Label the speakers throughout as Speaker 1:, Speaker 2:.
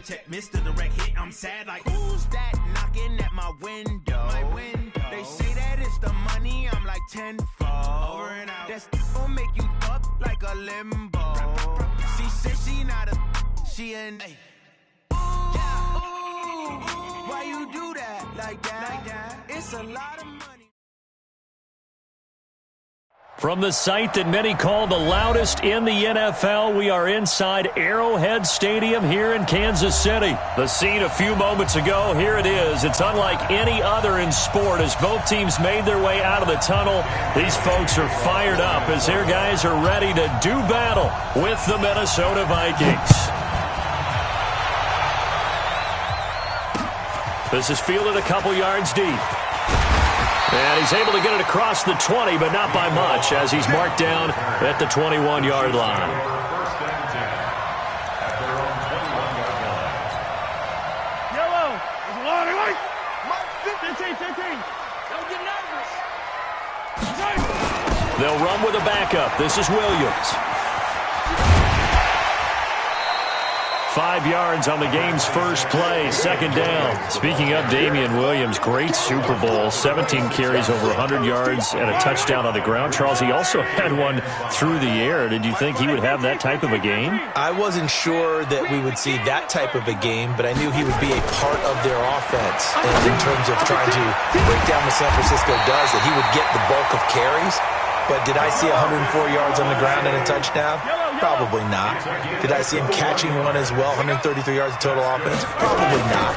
Speaker 1: to check Mr. Direct Hit. I'm sad like, who's that knocking at my window? They say that it's the money, I'm like tenfold. Over and out. That's gon' make you up like a limbo. She said she not a, she an ooh, why you do that like that? It's a lot of money.
Speaker 2: From the site that many call the loudest in the NFL, we are inside Arrowhead Stadium here in Kansas City. The scene a few moments ago, here it is. It's unlike any other in sport as both teams made their way out of the tunnel. These folks are fired up as their guys are ready to do battle with the Minnesota Vikings. This is fielded a couple yards deep. And he's able to get it across the 20, but not by much, as he's marked down at the 21-yard line.
Speaker 3: Yellow. There's a lot of light. 15. Don't get nervous.
Speaker 2: They'll run with a backup. This is Williams. 5 yards on the game's first play, second down. Speaking of Damian Williams, great Super Bowl, 17 carries, over 100 yards, and a touchdown on the ground. Charles, he also had one through the air. Did you think he would have that type of a game?
Speaker 4: I wasn't sure that we would see that type of a game, but I knew he would be a part of their offense. And in terms of trying to break down what San Francisco does, that he would get the bulk of carries. But did I see 104 yards on the ground and a touchdown? Probably not. Did I see him catching one as well, 133 yards of total offense? Probably not.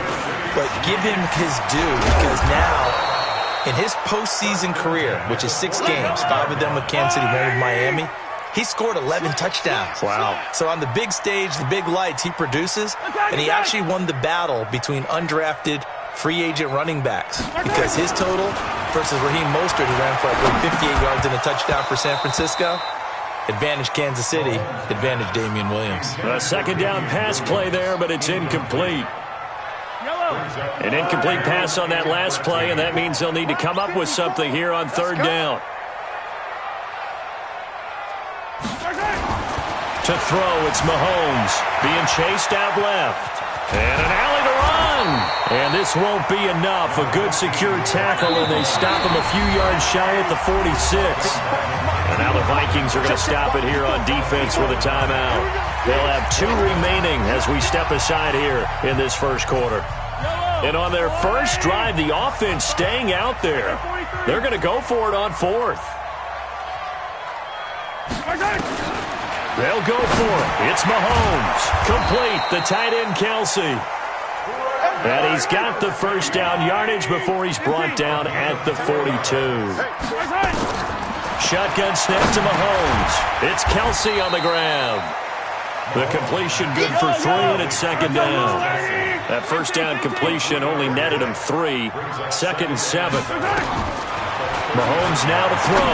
Speaker 4: But give him his due, because now, in his postseason career, which is 6 games, 5 of them with Kansas City, 1 with Miami, he scored 11 touchdowns.
Speaker 2: Wow.
Speaker 4: So on the big stage, the big lights, he produces, and he actually won the battle between undrafted free agent running backs, because his total versus Raheem Mostert, who ran for, I believe, 58 yards and a touchdown for San Francisco. Advantage Kansas City, advantage Damian Williams.
Speaker 2: A second down pass play there, but it's incomplete. An incomplete pass on that last play, and that means they'll need to come up with something here on third down. To throw, it's Mahomes being chased out left. And an alley to run. And this won't be enough. A good secure tackle, and they stop him a few yards shy at the 46. And now the Vikings are going to stop it here on defense with a timeout. They'll have 2 remaining as we step aside here in this first quarter. And on their first drive, the offense staying out there. They're going to go for it on 4th. They'll go for it. It's Mahomes. Complete. The tight end, Kelsey. And he's got the first down yardage before he's brought down at the 42. Shotgun snap to Mahomes. It's Kelsey on the ground. The completion good for 3, and it's second down. That first down completion only netted him 3. Second and 7. Mahomes now to throw.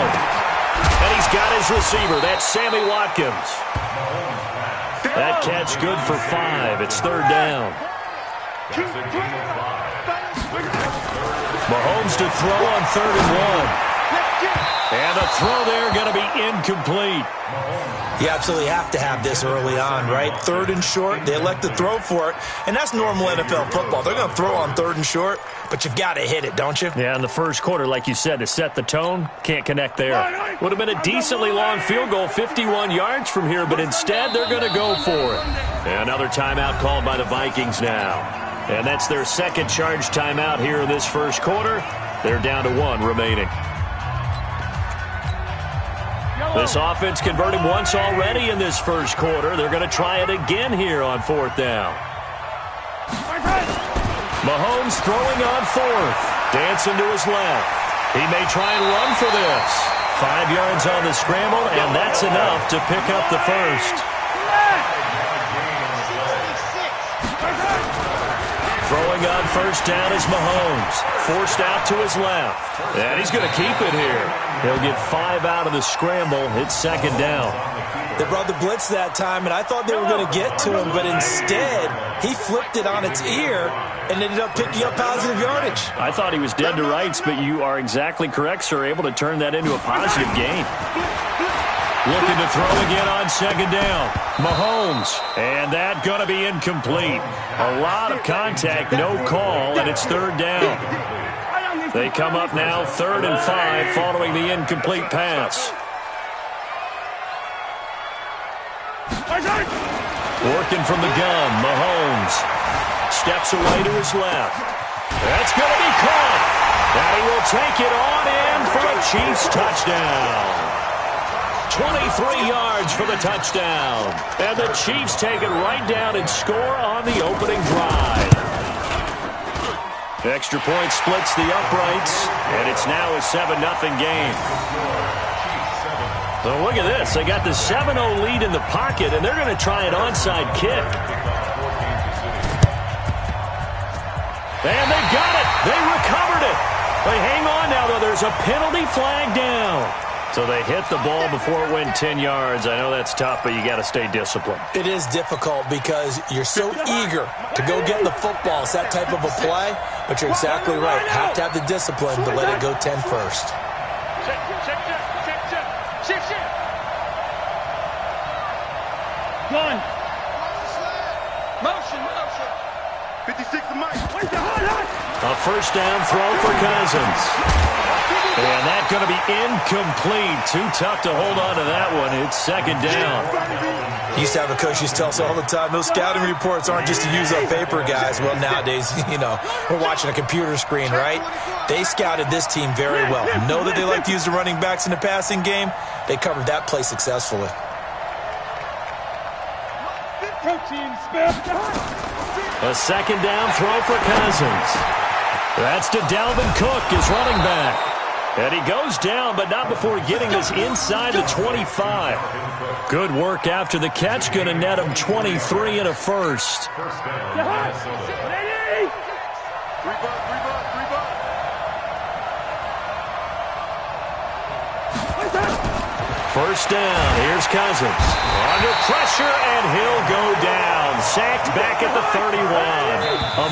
Speaker 2: And he's got his receiver. That's Sammy Watkins. That catch good for 5. It's third down. Mahomes to throw on 3rd and 1. And the throw there going to be incomplete.
Speaker 4: You absolutely have to have this early on, right? 3rd and short, they elect to throw for it, and that's normal NFL football. They're going to throw on 3rd and short, but you've got to hit it, don't you?
Speaker 2: Yeah, in the first quarter, like you said, to set the tone, can't connect there. Would have been a decently long field goal, 51 yards from here, but instead they're going to go for it. And another timeout called by the Vikings now. And that's their second charge timeout here in this first quarter. They're down to 1 remaining. This offense converted once already in this first quarter. They're going to try it again here on 4th down. Mahomes throwing on 4th. Dancing to his left. He may try and run for this. 5 yards on the scramble, and that's enough to pick up the first. Throwing on first down is Mahomes. Forced out to his left. And he's going to keep it here. He'll get 5 out of the scramble. It's second down.
Speaker 4: They brought the blitz that time, and I thought they were going to get to him, but instead he flipped it on its ear and ended up picking up positive yardage.
Speaker 2: I thought he was dead to rights, but you are exactly correct, sir. Able to turn that into a positive gain. Looking to throw again on second down. Mahomes. And that going to be incomplete. A lot of contact, no call, and it's third down. They come up now 3rd and 5 following the incomplete pass. Working from the gun, Mahomes steps away to his left. That's going to be caught. And he will take it on in for a Chiefs touchdown. 23 yards for the touchdown. And the Chiefs take it right down and score on the opening drive. Extra point splits the uprights, and it's now a 7-0 game. So look at this. They got the 7-0 lead in the pocket, and they're going to try an onside kick. And they got it. They recovered it. They hang on now, though. There's a penalty flag down. So they hit the ball before it went 10 yards. I know that's tough, but you got to stay disciplined.
Speaker 4: It is difficult because you're so eager to go get the football. It's that type of a play, but you're exactly right. Have to have the discipline to let it go 10 first.
Speaker 3: One. Motion. 56 to Mike.
Speaker 2: A first down throw for Cousins. And that's going to be incomplete. Too tough to hold on to that one. It's second down.
Speaker 4: He used to have a coach who used to tell us all the time, those scouting reports aren't just to use up paper, guys. Well, nowadays, we're watching a computer screen, right? They scouted this team very well. Know that they like to use the running backs in the passing game. They covered that play successfully.
Speaker 2: A second down throw for Cousins. That's to Dalvin Cook, his running back. And he goes down, but not before getting this inside the 25. Good work after the catch. Going to net him 23 and a first. First down. Here's Cousins. Under pressure, and he'll go down. Sacked back at the 31.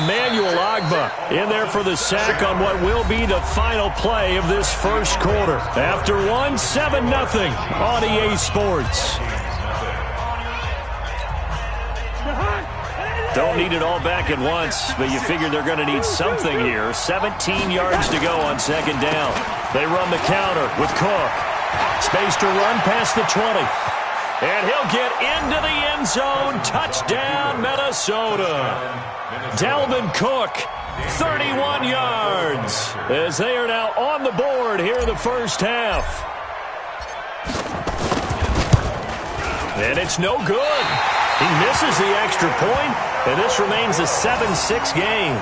Speaker 2: Emmanuel Ogbah in there for the sack on what will be the final play of this first quarter. After 7-0 on EA Sports. Don't need it all back at once, but you figure they're going to need something here. 17 yards to go on second down. They run the counter with Cook. Space to run past the 20. And he'll get into the end zone. Touchdown, Minnesota. Dalvin Cook, 31 yards, as they are now on the board here in the first half. And it's no good. He misses the extra point, and this remains a 7-6 game.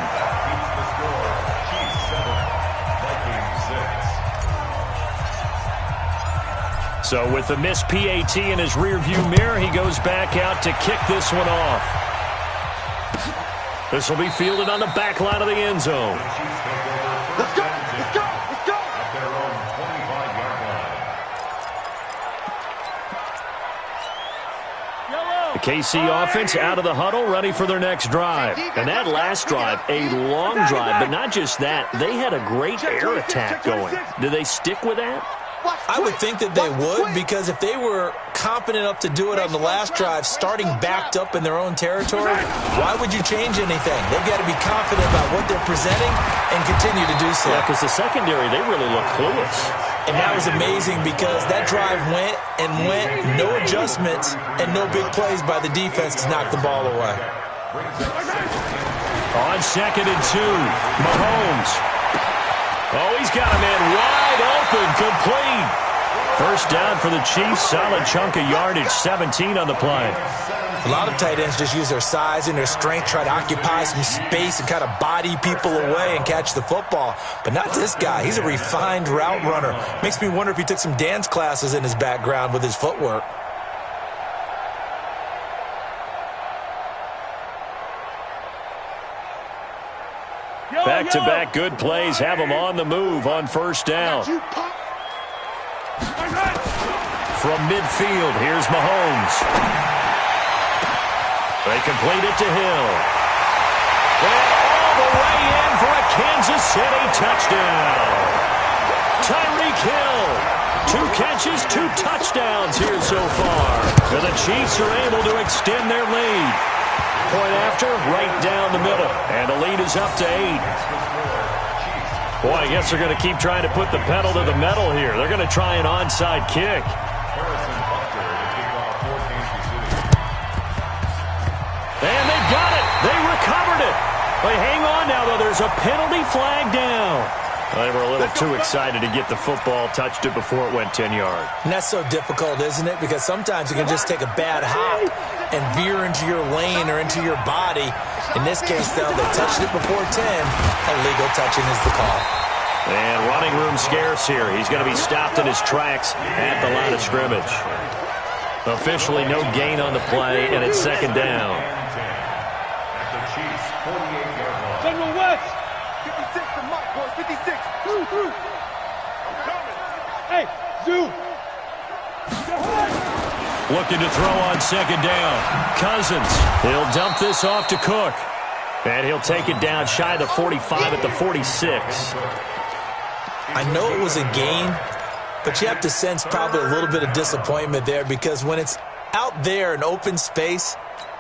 Speaker 2: So with the missed PAT in his rearview mirror, he goes back out to kick this one off. This will be fielded on the back line of the end zone.
Speaker 3: Let's go! Let's go! Let's go!
Speaker 5: At their own 25-yard line.
Speaker 2: The KC offense out of the huddle, ready for their next drive. And that last drive, a long drive, but not just that. They had a great air attack going. Do they stick with that?
Speaker 4: I would think that they would, because if they were confident enough to do it on the last drive, starting backed up in their own territory, why would you change anything? They've got to be confident about what they're presenting and continue to do so.
Speaker 2: Yeah, because the secondary, they really look clueless.
Speaker 4: And that was amazing because that drive went, no adjustments, and no big plays by the defense to knock the ball away.
Speaker 2: On 2nd and 2, Mahomes. Oh, he's got a man wide open, complete. First down for the Chiefs, solid chunk of yardage, 17 on the play.
Speaker 4: A lot of tight ends just use their size and their strength, try to occupy some space and kind of body people away and catch the football. But not this guy. He's a refined route runner. Makes me wonder if he took some dance classes in his background with his footwork.
Speaker 2: Back-to-back good plays have them on the move on first down. From midfield, here's Mahomes. They complete it to Hill. And all the way in for a Kansas City touchdown. Tyreek Hill 2 catches, 2 touchdowns here so far. And the Chiefs are able to extend their lead. Point after, right down the middle. And the lead is up to 8. Boy, I guess they're going to keep trying to put the pedal to the metal here. They're going to try an onside kick. And they've got it. They recovered it. But hang on now, though. There's a penalty flag down. They were a little too excited to get the football, touched it before it went 10 yards.
Speaker 4: And that's so difficult, isn't it? Because sometimes you can just take a bad hop and veer into your lane or into your body. In this case, though, they touched it before 10. Illegal touching is the call.
Speaker 2: And running room scarce here. He's going to be stopped in his tracks at the line of scrimmage. Officially no gain on the play, and it's second down.
Speaker 3: General West.
Speaker 6: 56 to Mike, boys. 56.
Speaker 3: Hey, Zoo.
Speaker 2: Looking to throw on second down. Cousins. He'll dump this off to Cook. And he'll take it down shy of the 45 at the 46.
Speaker 4: I know it was a gain, but you have to sense probably a little bit of disappointment there because when it's out there in open space,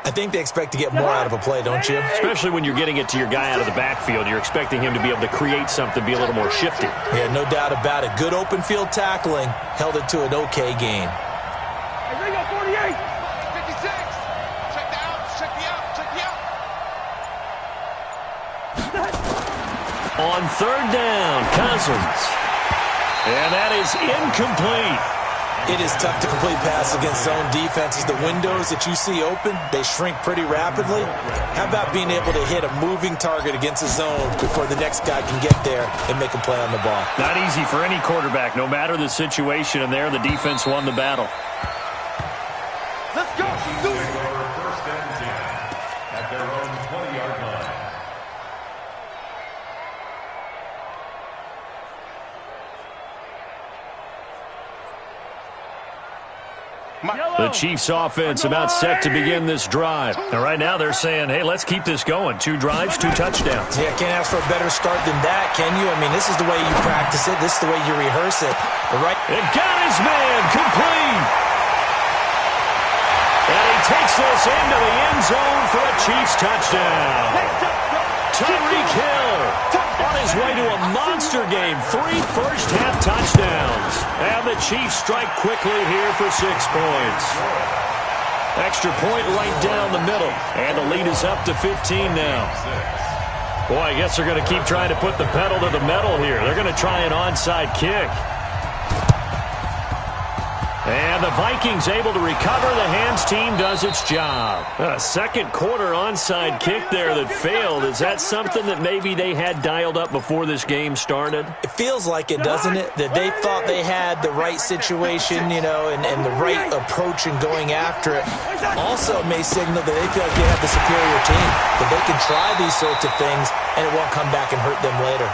Speaker 4: I think they expect to get more out of a play, don't you?
Speaker 2: Especially when you're getting it to your guy out of the backfield. You're expecting him to be able to create something, be a little more shifty.
Speaker 4: Yeah, no doubt about it. Good open field tackling held it to an okay gain.
Speaker 3: Hey, Ringo, 48.
Speaker 6: 56. Check the out. Check the out. Check the out.
Speaker 2: On third down, Cousins. And that is incomplete.
Speaker 4: It is tough to complete pass against zone defenses. The windows that you see open, they shrink pretty rapidly. How about being able to hit a moving target against a zone before the next guy can get there and make a play on the ball?
Speaker 2: Not easy for any quarterback, no matter the situation, and there the defense won the battle.
Speaker 6: Let's go. Do it.
Speaker 5: First and 10 at their own 20-yard line.
Speaker 2: The Chiefs offense about set to begin this drive. And right now they're saying, hey, let's keep this going. 2 drives, 2 touchdowns.
Speaker 4: Yeah, can't ask for a better start than that, can you? I mean, this is the way you practice it. This is the way you rehearse it.
Speaker 2: It got his man complete. And he takes this into the end zone for a Chiefs touchdown. Tyreek Hill on his way to a monster game. 3 first-half touchdowns. And the Chiefs strike quickly here for 6 points. Extra point right down the middle. And the lead is up to 15 now. Boy, I guess they're going to keep trying to put the pedal to the metal here. They're going to try an onside kick. And the Vikings able to recover. The hands team does its job. A second quarter onside kick there that failed. Is that something that maybe they had dialed up before this game started?
Speaker 4: It feels like it, doesn't it? That they thought they had the right situation, you know, and the right approach in going after it. Also, it may signal that they feel like they have the superior team, that they can try these sorts of things, and it won't come back and hurt them later.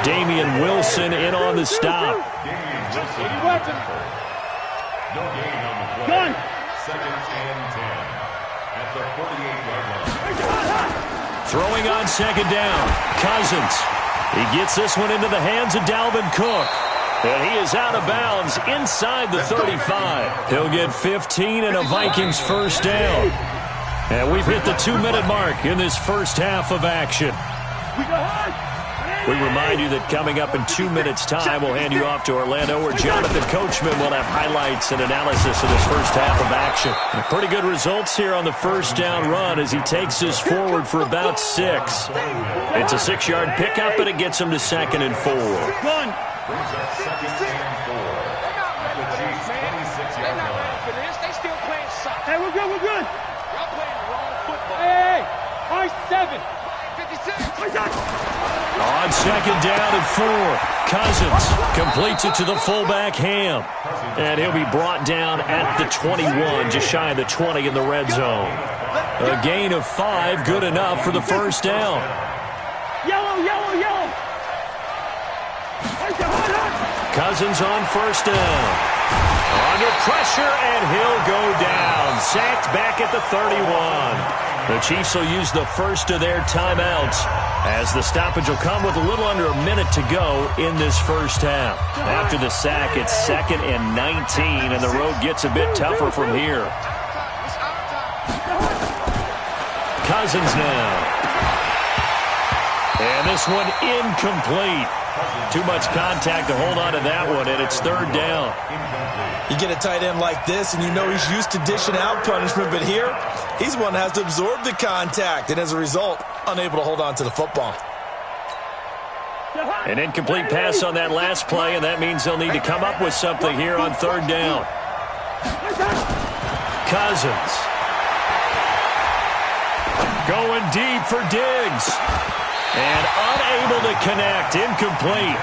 Speaker 2: Damian Wilson in on the stop.
Speaker 5: No gain on the play.
Speaker 3: Gun.
Speaker 5: Second and 10 at the 48-yard line.
Speaker 2: Throwing on second down. Cousins. He gets this one into the hands of Dalvin Cook. And he is out of bounds inside the 35. He'll get 15 and a Vikings first down. And we've hit the 2-minute mark in this first half of action. We remind you that coming up in 2 minutes' time, we'll hand you off to Orlando, where Jonathan Coachman will have highlights and analysis of this first half of action. Pretty good results here on the first down run as he takes this forward for about 6. It's a 6-yard pickup, and it gets him to 2nd and 4.
Speaker 3: Run.
Speaker 5: Brings up second and 4 at the Chiefs' 26-yard line.
Speaker 6: They still playing soccer.
Speaker 3: Hey, we're good, we're good.
Speaker 6: Y'all playing the wrong football.
Speaker 3: Hey, hey. R7.
Speaker 6: 56.
Speaker 2: On second down and 4, Cousins completes it to the fullback, Ham. And he'll be brought down at the 21, just shy of the 20 in the red zone. A gain of 5, good enough for the first down.
Speaker 3: Yellow, yellow, yellow. Hey,
Speaker 2: Cousins on first down. On under pressure, and he'll go down. Sacked back at the 31. The Chiefs will use the first of their timeouts as the stoppage will come with a little under a minute to go in this first half. After the sack, it's 2nd and 19, and the road gets a bit tougher from here. Cousins now. And this one incomplete. Too much contact to hold on to that one, and it's 3rd down.
Speaker 4: You get a tight end like this, and you know he's used to dishing out punishment, but here, he's one that has to absorb the contact, and as a result, unable to hold on to the football.
Speaker 2: An incomplete pass on that last play, and that means they'll need to come up with something here on 3rd down. Cousins. Going deep for Diggs. And unable to connect. Incomplete.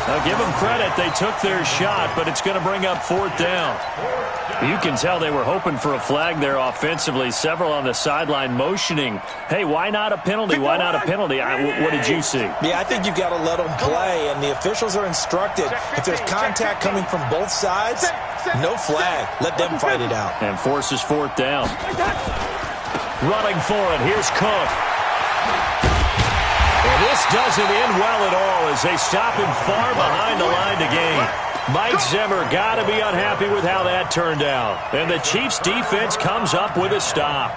Speaker 2: Now give them credit. They took their shot, but it's going to bring up 4th down. You can tell they were hoping for a flag there offensively. Several on the sideline motioning, hey, why not a penalty? Why not a penalty? What did you see?
Speaker 4: Yeah, I think you've got to let them play, and the officials are instructed. If there's contact coming from both sides, no flag. Let them fight it out.
Speaker 2: And forces 4th down. Running for it. Here's Cook. And this doesn't end well at all as they stop him far behind the line to gain. Mike Zimmer got to be unhappy with how that turned out. And the Chiefs defense comes up with a stop.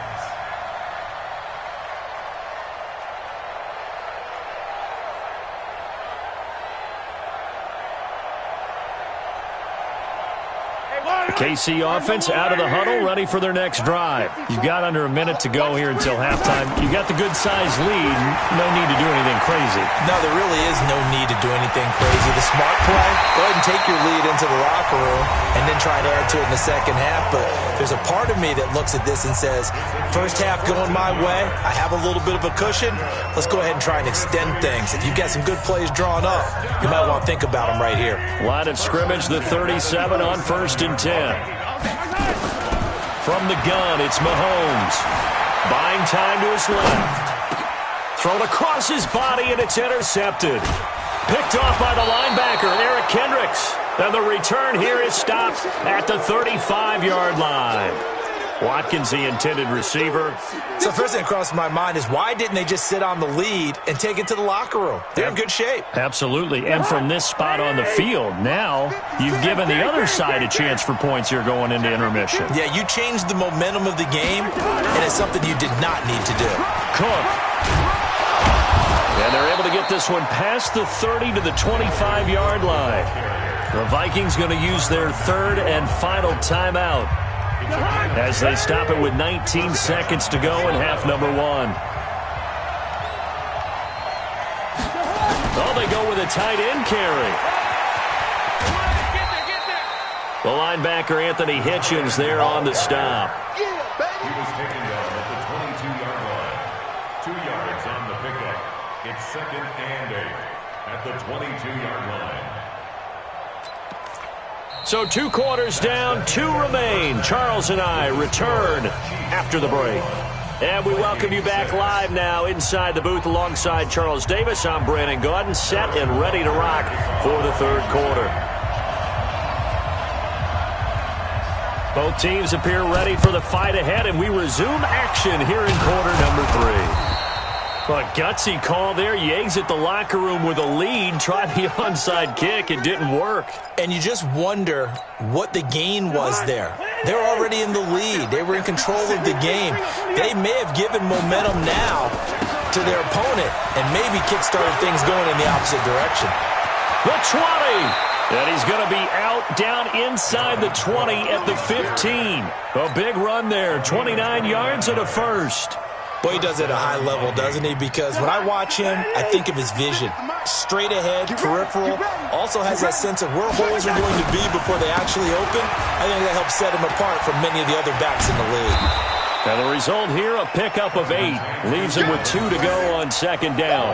Speaker 2: KC offense out of the huddle, ready for their next drive. You've got under a minute to go here until halftime. You got the good-sized lead. No need to do anything crazy.
Speaker 4: No, there really is no need to do anything crazy. The smart play, go ahead and take your lead into the locker room and then try to add to it in the second half. But there's a part of me that looks at this and says, first half going my way, I have a little bit of a cushion. Let's go ahead and try and extend things. If you've got some good plays drawn up, you might want to think about them right here.
Speaker 2: Line of scrimmage, the 37 on 1st and 10. From the gun, it's Mahomes. Buying time to his left. Thrown across his body, and it's intercepted. Picked off by the linebacker, Eric Kendricks. And the return here is stopped at the 35-yard line. Watkins, the intended receiver.
Speaker 4: So first thing that crossed my mind is why didn't they just sit on the lead and take it to the locker room? They're in good shape.
Speaker 2: Absolutely. And from this spot on the field, now you've given the other side a chance for points here going into intermission.
Speaker 4: Yeah, you changed the momentum of the game, and it's something you did not need to do.
Speaker 2: Cook. And they're able to get this one past the 30 to the 25-yard line. The Vikings going to use their 3rd and final timeout as they stop it with 19 seconds to go in half number 1. Oh, they go with a tight end carry. The linebacker, Anthony Hitchens, there on the stop.
Speaker 5: He was taken down at the 22-yard line. 2 yards on the pickup. It's 2nd and 8 at the 22-yard line.
Speaker 2: So 2 quarters down, 2 remain. Charles and I return after the break. And we welcome you back live now inside the booth alongside Charles Davis. I'm Brandon Gaudin, set and ready to rock for the 3rd quarter. Both teams appear ready for the fight ahead, and we resume action here in quarter number 3. But gutsy call there. You exit the locker room with a lead. Try the onside kick. It didn't work.
Speaker 4: And you just wonder what the gain was there. They were already in the lead. They were in control of the game. They may have given momentum now to their opponent and maybe kick-started things going in the opposite direction.
Speaker 2: The 20. And he's going to be out down inside the 20 at the 15. A big run there. 29 yards and a first.
Speaker 4: Boy, he does it at a high level, doesn't he? Because when I watch him, I think of his vision. Straight ahead, peripheral. Also has that sense of where holes are going to be before they actually open. I think that helps set him apart from many of the other backs in the league.
Speaker 2: Now the result here, a pickup of 8. Leaves him with 2 to go on 2nd down.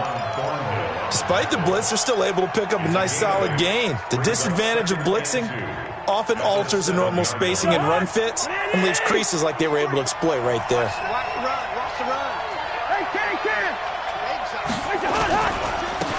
Speaker 4: Despite the blitz, they're still able to pick up a nice solid gain. The disadvantage of blitzing often alters the normal spacing and run fits and leaves creases like they were able to exploit right there.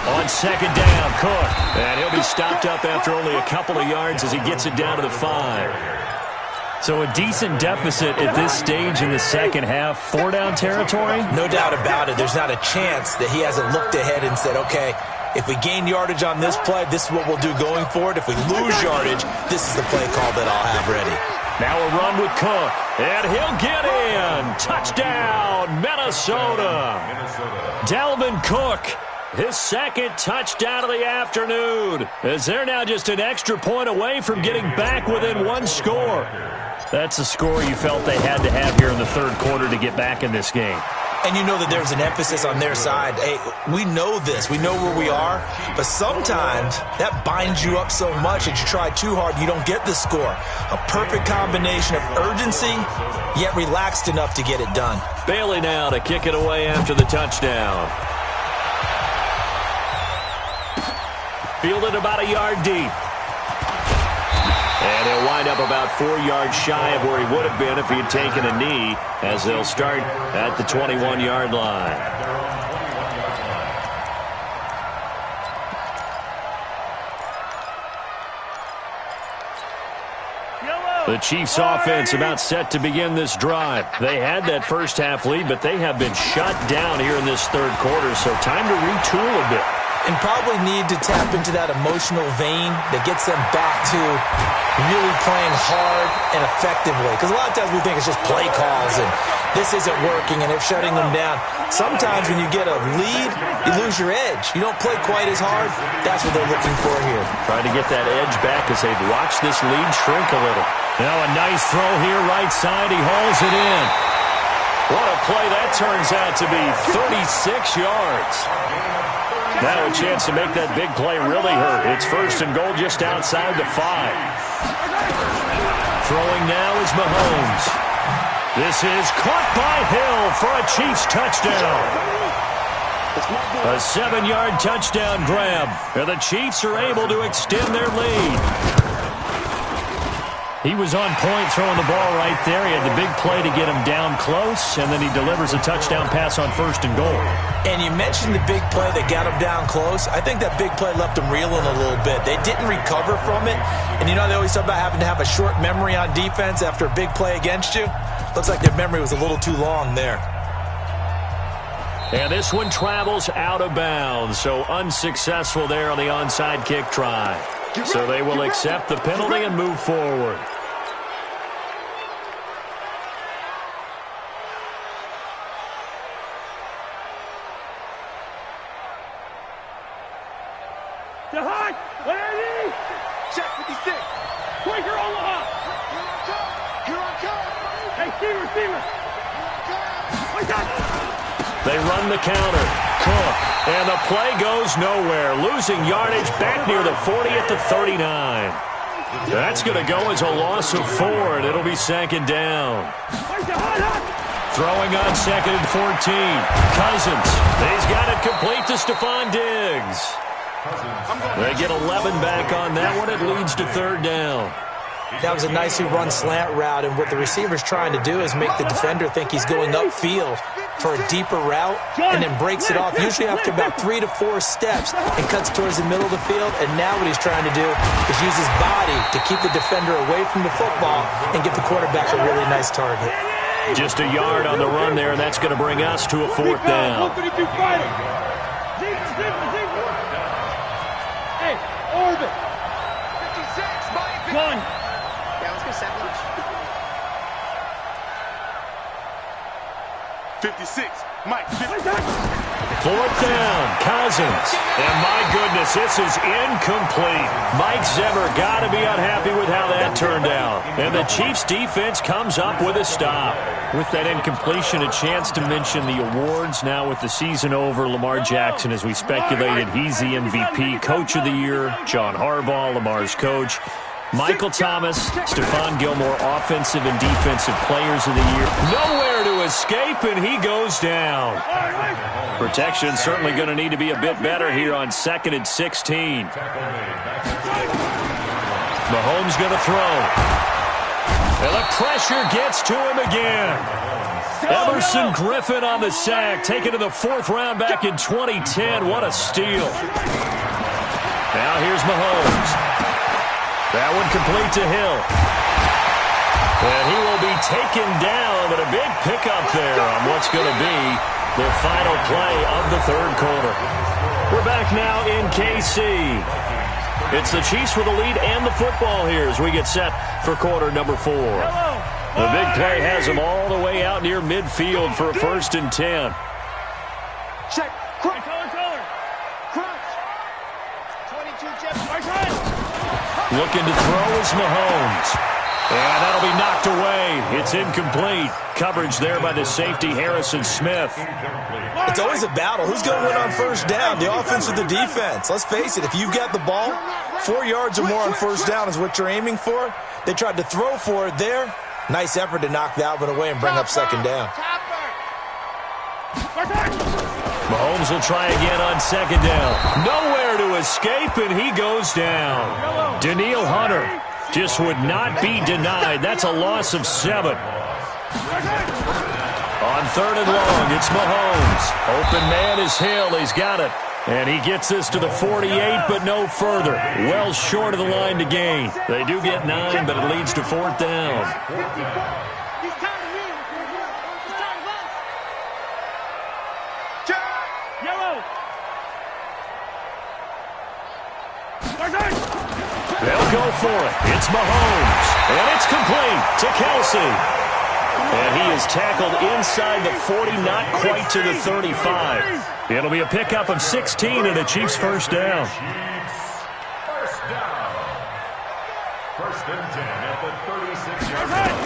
Speaker 2: On second down, Cook. And he'll be stopped up after only a couple of yards as he gets it down to the 5. So a decent deficit at this stage in the second half. 4-down territory?
Speaker 4: No doubt about it. There's not a chance that he hasn't looked ahead and said, okay, if we gain yardage on this play, this is what we'll do going forward. If we lose yardage, this is the play call that I'll have ready.
Speaker 2: Now a run with Cook, and he'll get in. Touchdown, Minnesota. Dalvin Cook, his second touchdown of the afternoon, as they're now just an extra point away from getting back within one score. That's a score you felt they had to have here in the third quarter to get back in this game.
Speaker 4: And you know that there's an emphasis on their side. Hey, we know this. We know where we are. But sometimes that binds you up so much that you try too hard, you don't get the score. A perfect combination of urgency, yet relaxed enough to get it done.
Speaker 2: Bailey now to kick it away after the touchdown. Fielded about a yard deep. And he'll wind up about 4 yards shy of where he would have been if he had taken a knee, as they'll start at the 21-yard line. The Chiefs offense about set to begin this drive. They had that first half lead, but they have been shut down here in this third quarter, so time to retool a bit.
Speaker 4: And probably need to tap into that emotional vein that gets them back to really playing hard and effectively. Because a lot of times we think it's just play calls and this isn't working and they're shutting them down. Sometimes when you get a lead, you lose your edge. You don't play quite as hard. That's what they're looking for here.
Speaker 2: Trying to get that edge back as they've watched this lead shrink a little. Now a nice throw here, right side. He hauls it in. What a play that turns out to be. 36 yards. Now a chance to make that big play really hurt. It's first and goal just outside the 5. Throwing now is Mahomes. This is caught by Hill for a Chiefs touchdown. A 7-yard touchdown grab. And the Chiefs are able to extend their lead. He was on point throwing the ball right there. He had the big play to get him down close, and then he delivers a touchdown pass on first and goal.
Speaker 4: And you mentioned the big play that got him down close. I think that big play left him reeling a little bit. They didn't recover from it. And you know they always talk about having to have a short memory on defense after a big play against you. Looks like their memory was a little too long there.
Speaker 2: And this one travels out of bounds, so unsuccessful there on the onside kick try. So they will accept the penalty and move forward.
Speaker 3: To high, Landy!
Speaker 6: Check 56.
Speaker 3: Quaker Omaha!
Speaker 6: Here I come.
Speaker 3: Hey, receiver! Wake up!
Speaker 2: They run the counter. Cook. And the play goes nowhere. Losing yardage back near the 40 at the 39. That's going to go as a loss of 4, and it'll be second down. Throwing on second and 14. Cousins. He's got it complete to Stephon Diggs. They get 11 back on that one. It leads to third down.
Speaker 4: That was a nicely run slant route, and what the receiver's trying to do is make the defender think he's going upfield for a deeper route and then breaks it off, usually after about 3 to 4 steps, and cuts towards the middle of the field. And now what he's trying to do is use his body to keep the defender away from the football and get the quarterback a really nice target.
Speaker 2: Just a yard on the run there, and that's going to bring us to a fourth down.
Speaker 3: Hey, Orbit.
Speaker 6: 56, Mike.
Speaker 3: Gun.
Speaker 6: Yeah, let's go sandwich. 56, Mike.
Speaker 2: Fourth down, Cousins. And my goodness, this is incomplete. Mike Zimmer got to be unhappy with how that turned out. And the Chiefs defense comes up with a stop. With that incompletion, a chance to mention the awards. Now with the season over, Lamar Jackson, as we speculated, he's the MVP, Coach of the Year. John Harbaugh, Lamar's coach. Michael Thomas, Stephon Gilmore, Offensive and Defensive Players of the Year. Nowhere to escape, and he goes down. Protection certainly going to need to be a bit better here on 2nd and 16. Mahomes going to throw. And the pressure gets to him again. Emerson Griffin on the sack, taken to the 4th round back in 2010. What a steal. Now here's Mahomes. That one complete to Hill. And he will be taken down, but a big pickup there on what's going to be the final play of the 3rd quarter. We're back now in KC. It's the Chiefs with the lead and the football here as we get set for quarter number 4. The big play has them all the way out near midfield for a 1st and 10.
Speaker 3: Check. Crunch. Crunch. 22 Jeff.
Speaker 2: Looking to throw is Mahomes. And that'll be knocked away. It's incomplete. Coverage there by the safety, Harrison Smith.
Speaker 4: It's always a battle. Who's going to win on 1st down, the offense or the defense? Let's face it, if you've got the ball, 4 yards or more on 1st down is what you're aiming for. They tried to throw for it there. Nice effort to knock that one away and bring up 2nd down.
Speaker 2: Mahomes will try again on 2nd down. Nowhere to escape, and he goes down. Danielle Hunter just would not be denied. That's a loss of 7. On 3rd and long, it's Mahomes. Open man is Hill. He's got it. And he gets this to the 48, but no further. Well short of the line to gain. They do get 9, but it leads to 4th down. They'll go for it. It's Mahomes. And it's complete to Kelsey. And he is tackled inside the 40, not quite to the 35. It'll be a pickup of 16 and a Chiefs 1st down.
Speaker 5: First down. 1st and 10 at the 36-yard line.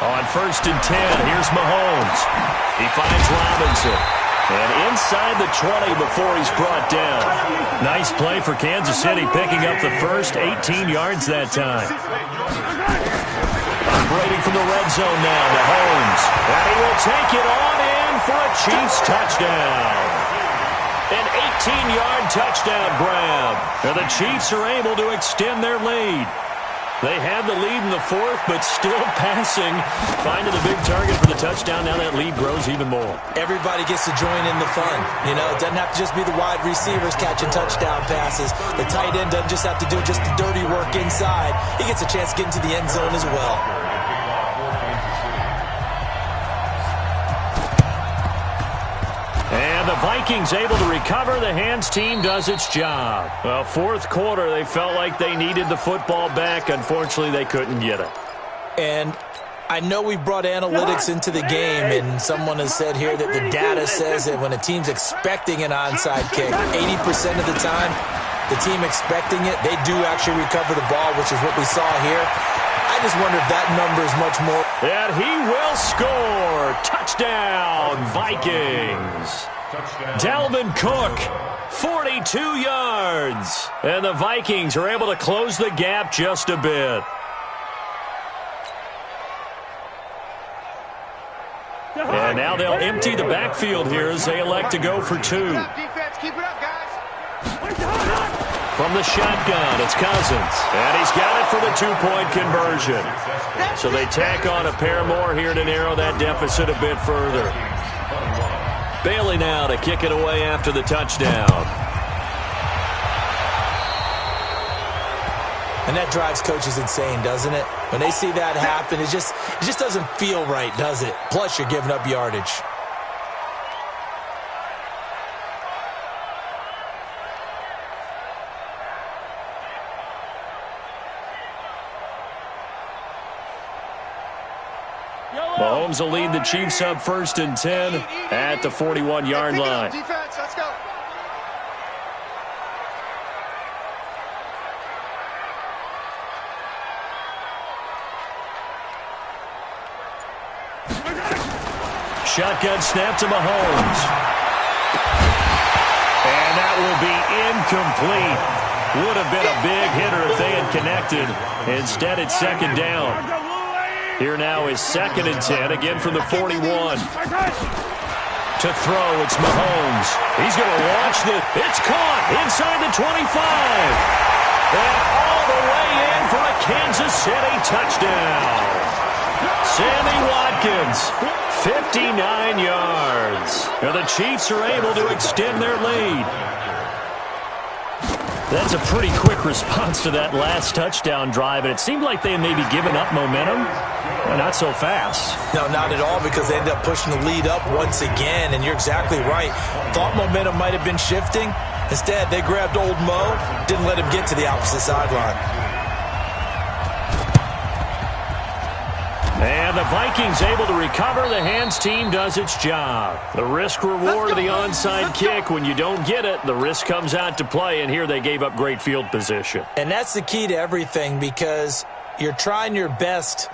Speaker 2: On 1st and 10, here's Mahomes. He finds Robinson. And inside the 20 before he's brought down. Nice play for Kansas City, picking up the first 18 yards that time. Operating from the red zone now, Mahomes. And he will take it on in for a Chiefs touchdown. An 18-yard touchdown grab. And the Chiefs are able to extend their lead. They had the lead in the 4th, but still passing. Finding the big target for the touchdown. Now that lead grows even more.
Speaker 4: Everybody gets to join in the fun. You know, it doesn't have to just be the wide receivers catching touchdown passes. The tight end doesn't just have to do just the dirty work inside. He gets a chance to get into the end zone as well.
Speaker 2: And the Vikings able to recover. The hands team does its job. Well, 4th quarter, they felt like they needed the football back. Unfortunately, they couldn't get it.
Speaker 4: And I know we brought analytics into the game, and someone has said here that the data says that when a team's expecting an onside kick, 80% of the time, the team expecting it, they do actually recover the ball, which is what we saw here. I just wonder if that number is much more.
Speaker 2: And he will score. Touchdown, Vikings. Dalvin Cook, 42 yards. And the Vikings are able to close the gap just a bit. And now they'll empty the backfield here as they elect to go for 2.
Speaker 6: Keep it up, guys.
Speaker 2: From the shotgun, it's Cousins. And he's got it for the 2-point conversion. So they tack on a pair more here to narrow that deficit a bit further. Bailey now to kick it away after the touchdown.
Speaker 4: And that drives coaches insane, doesn't it? When they see that happen, it just doesn't feel right, does it? Plus, you're giving up yardage.
Speaker 2: Mahomes will lead the Chiefs up 1st and 10 at the 41-yard line.
Speaker 6: Defense, let's go.
Speaker 2: Shotgun snap to Mahomes. And that will be incomplete. Would have been a big hitter if they had connected. Instead, it's 2nd down. Here now is 2nd and 10, again from the 41. To throw, it's Mahomes. He's going to launch it's caught inside the 25. And all the way in for a Kansas City touchdown. Sammy Watkins, 59 yards. Now the Chiefs are able to extend their lead. That's a pretty quick response to that last touchdown drive, and it seemed like they had maybe given up momentum. Well, not so fast.
Speaker 4: No, not at all, because they ended up pushing the lead up once again, and you're exactly right. Thought momentum might have been shifting. Instead, they grabbed old Mo, didn't let him get to the opposite sideline.
Speaker 2: And the Vikings able to recover. The hands team does its job. The risk reward of the onside kick. When you don't get it, the risk comes out to play, and here they gave up great field position.
Speaker 4: And that's the key to everything, because you're trying your best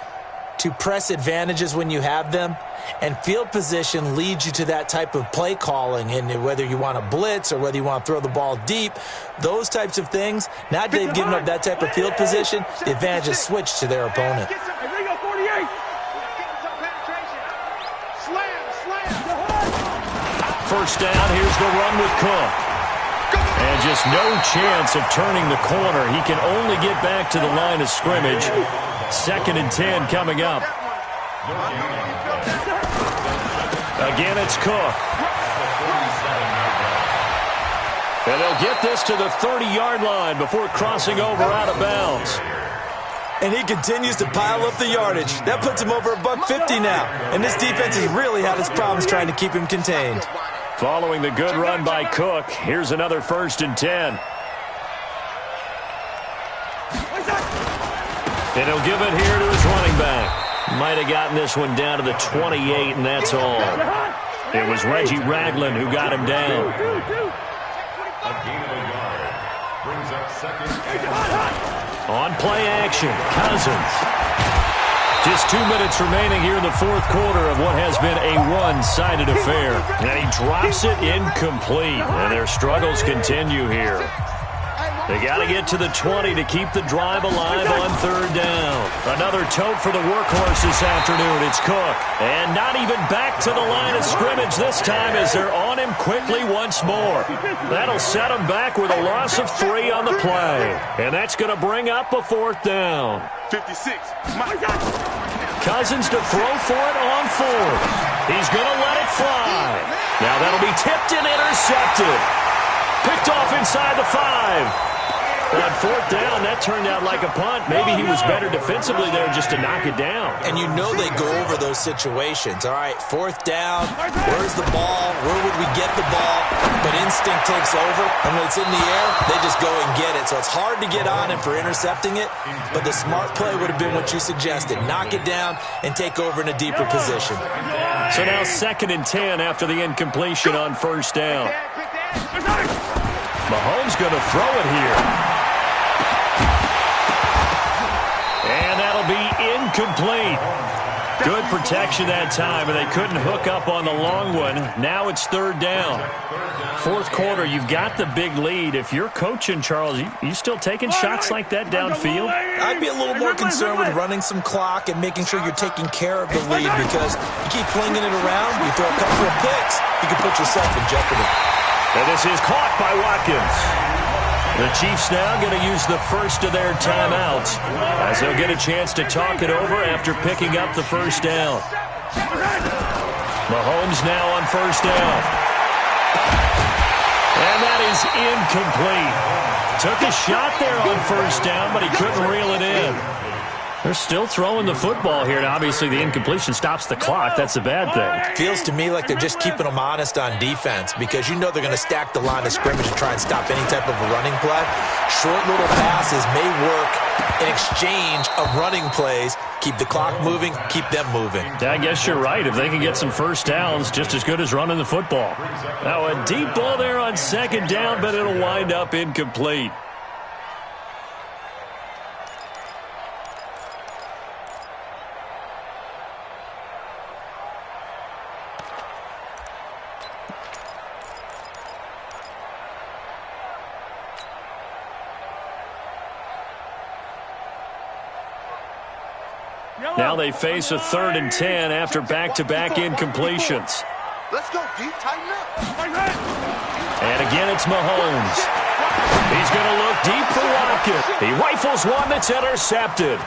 Speaker 4: to press advantages when you have them, and field position leads you to that type of play calling. And whether you want to blitz or whether you want to throw the ball deep, those types of things, now that they've given up that type of field position, the advantage is switched to their opponent.
Speaker 2: First down, here's the run with Cook. And just no chance of turning the corner. He can only get back to the line of scrimmage. 2nd and 10 coming up. Again, it's Cook. And they'll get this to the 30-yard line before crossing over out of bounds.
Speaker 4: And he continues to pile up the yardage. That puts him over $150 now. And this defense has really had its problems trying to keep him contained.
Speaker 2: Following the good run by Cook, here's another 1st and 10. And he'll give it here to his running back. Might have gotten this one down to the 28, and that's all. It was Reggie Ragland who got him down.
Speaker 5: A gain of a yard. Brings up 2nd and 10.
Speaker 2: On play action, Cousins. Just 2 minutes remaining here in the 4th quarter of what has been a one-sided affair. And he drops it incomplete. And their struggles continue here. They got to get to the 20 to keep the drive alive on 3rd down. Another tote for the workhorse this afternoon. It's Cook. And not even back to the line of scrimmage this time as they're on him quickly once more. That'll set him back with a loss of 3 on the play. And that's going to bring up a 4th down.
Speaker 3: 56.
Speaker 2: Cousins to throw for it on 4th. He's going to let it fly. Now that'll be tipped and intercepted. Picked off inside the 5. On 4th down, that turned out like a punt. Maybe he was better defensively there just to knock it down.
Speaker 4: And you know they go over those situations. All right, 4th down, where's the ball? Where would we get the ball? But instinct takes over, and when it's in the air, they just go and get it. So it's hard to get on him for intercepting it, but the smart play would have been what you suggested. Knock it down and take over in a deeper position.
Speaker 2: So now 2nd and 10 after the incompletion on 1st down. Mahomes going to throw it here. And that'll be incomplete. Good protection that time, and they couldn't hook up on the long one. Now it's 3rd down. 4th quarter, you've got the big lead. If you're coaching, Charles, you still taking shots like that downfield?
Speaker 4: I'd be a little more concerned with running some clock and making sure you're taking care of the lead, because you keep flinging it around, you throw a couple of picks, you can put yourself in jeopardy.
Speaker 2: And this is caught by Watkins. The Chiefs now going to use the first of their timeouts as they'll get a chance to talk it over after picking up the 1st down. Mahomes now on 1st down. And that is incomplete. Took a shot there on 1st down, but he couldn't reel it in. They're still throwing the football here, and obviously the incompletion stops the clock. That's a bad thing.
Speaker 4: Feels to me like they're just keeping them honest on defense, because you know they're going to stack the line of scrimmage and try and stop any type of a running play. Short little passes may work in exchange of running plays. Keep the clock moving, keep them moving.
Speaker 2: I guess you're right. If they can get some 1st downs, just as good as running the football. Now a deep ball there on 2nd down, but it'll wind up incomplete. Now they face a 3rd and 10 after back-to-back incompletions.
Speaker 6: Let's go deep, tighten up.
Speaker 2: And again, it's Mahomes. He's going to look deep for Watkins. He rifles one that's intercepted.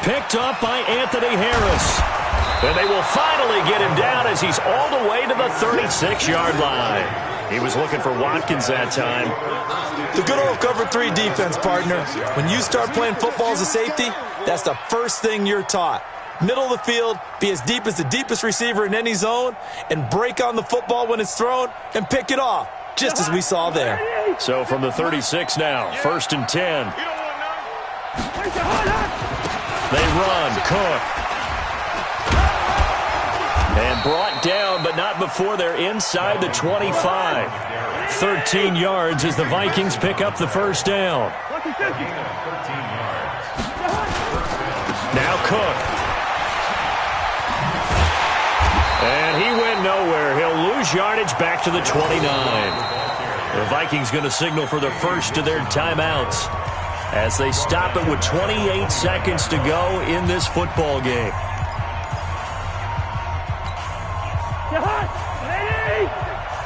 Speaker 2: Picked up by Anthony Harris. And they will finally get him down as he's all the way to the 36-yard line. He was looking for Watkins that time.
Speaker 4: The good old cover 3 defense, partner. When you start playing football as a safety, that's the first thing you're taught. Middle of the field, be as deep as the deepest receiver in any zone, and break on the football when it's thrown and pick it off, just as we saw there.
Speaker 2: So from the 36 now, 1st and 10. They run, Cook. And brought down, but not before they're inside the 25. 13 yards as the Vikings pick up the first down. Now Cook. And he went nowhere. He'll lose yardage back to the 29. The Vikings going to signal for the first of their timeouts as they stop it with 28 seconds to go in this football game.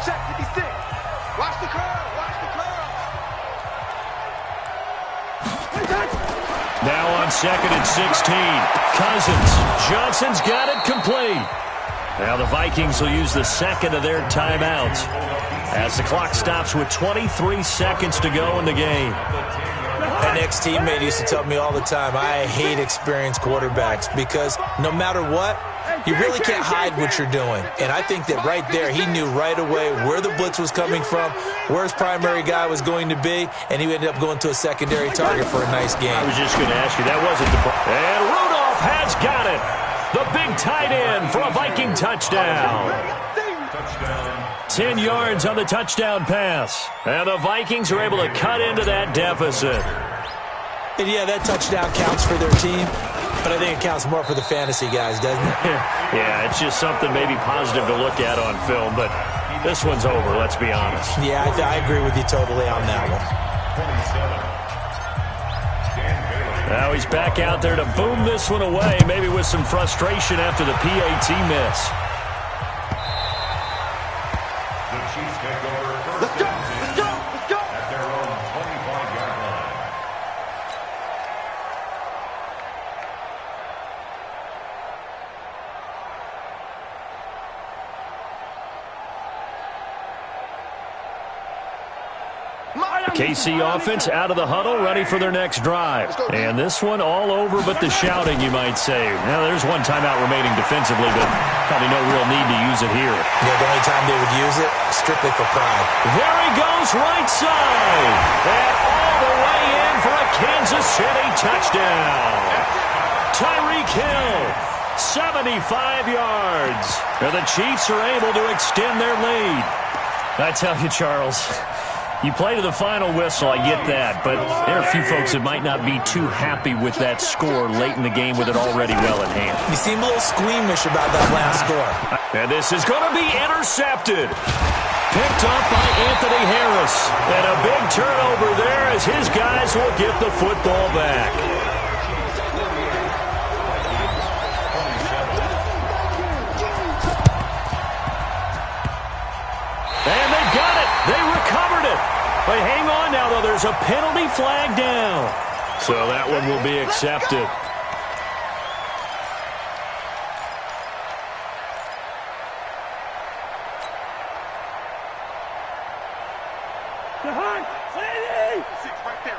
Speaker 6: Check 56. Watch the curl. Watch the curl.
Speaker 2: Now on 2nd and 16. Cousins. Johnson's got it complete. Now the Vikings will use the second of their timeouts as the clock stops with 23 seconds to go in the game.
Speaker 4: An ex-teammate used to tell me all the time, I hate experienced quarterbacks because no matter what, you really can't hide what you're doing. And I think that right there, he knew right away where the blitz was coming from, where his primary guy was going to be, and he ended up going to a secondary target for a nice game.
Speaker 2: I was just going to ask you, that wasn't the... And Rudolph has got it. The big tight end for a Viking touchdown. 10 yards on the touchdown pass. And the Vikings are able to cut into that deficit.
Speaker 4: And yeah, that touchdown counts for their team, but I think it counts more for the fantasy guys, doesn't it?
Speaker 2: Yeah, it's just something maybe positive to look at on film, but this one's over, let's be honest.
Speaker 4: Yeah, I agree with you totally on that one.
Speaker 2: Now he's back out there to boom this one away, maybe with some frustration after the PAT miss.
Speaker 5: The Chiefs take over first and 10 at their own 25-yard line.
Speaker 2: KC offense out of the huddle, ready for their next drive. And this one all over but the shouting, you might say. Now, there's one timeout remaining defensively, but probably no real need to use it here.
Speaker 4: Yeah, the only time they would use it, strictly for pride.
Speaker 2: There he goes, right side. And all the way in for a Kansas City touchdown. Tyreek Hill, 75 yards. And the Chiefs are able to extend their lead. I tell you, Charles, you play to the final whistle, I get that, but there are a few folks that might not be too happy with that score late in the game with it already well in hand.
Speaker 4: You seem a little squeamish about that last score.
Speaker 2: And this is going to be intercepted. Picked up by Anthony Harris. And a big turnover there as his guys will get the football back. And they got it. They recovered it. But hang on now, though. There's a penalty flag down. So that one will be accepted.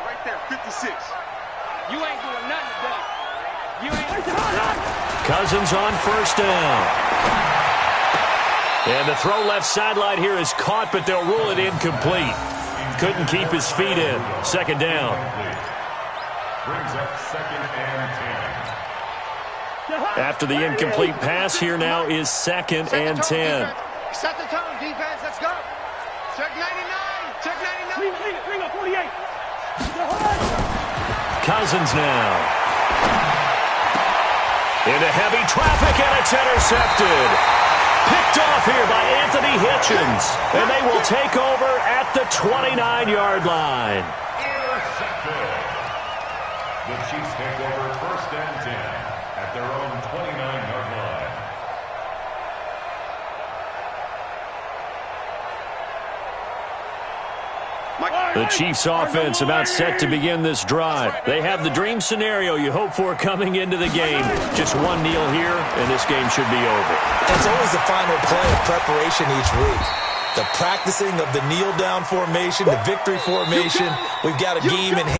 Speaker 6: Right there, 56. You ain't doing nothing today. You ain't.
Speaker 2: Cousins on first down. And the throw left sideline here is caught, but they'll rule it incomplete. Couldn't keep his feet in. Second down.
Speaker 5: Brings up 2nd and 10.
Speaker 2: After the incomplete pass, here now is 2nd and 10.
Speaker 6: Set the tone, defense. Let's go. Check 99. Check 99.
Speaker 3: Bring up 48.
Speaker 2: Cousins now. Into heavy traffic, and it's intercepted. Picked off here by Anthony Hitchens. And they will take over at the 29-yard line.
Speaker 5: Intercepted. The Chiefs take over 1st and 10 at their own 29-yard line.
Speaker 2: The Chiefs offense about set to begin this drive. They have the dream scenario you hope for coming into the game. Just one kneel here, and this game should be over.
Speaker 4: It's always the final play of preparation each week. The practicing of the kneel-down formation, the victory formation. We've got a game in hand.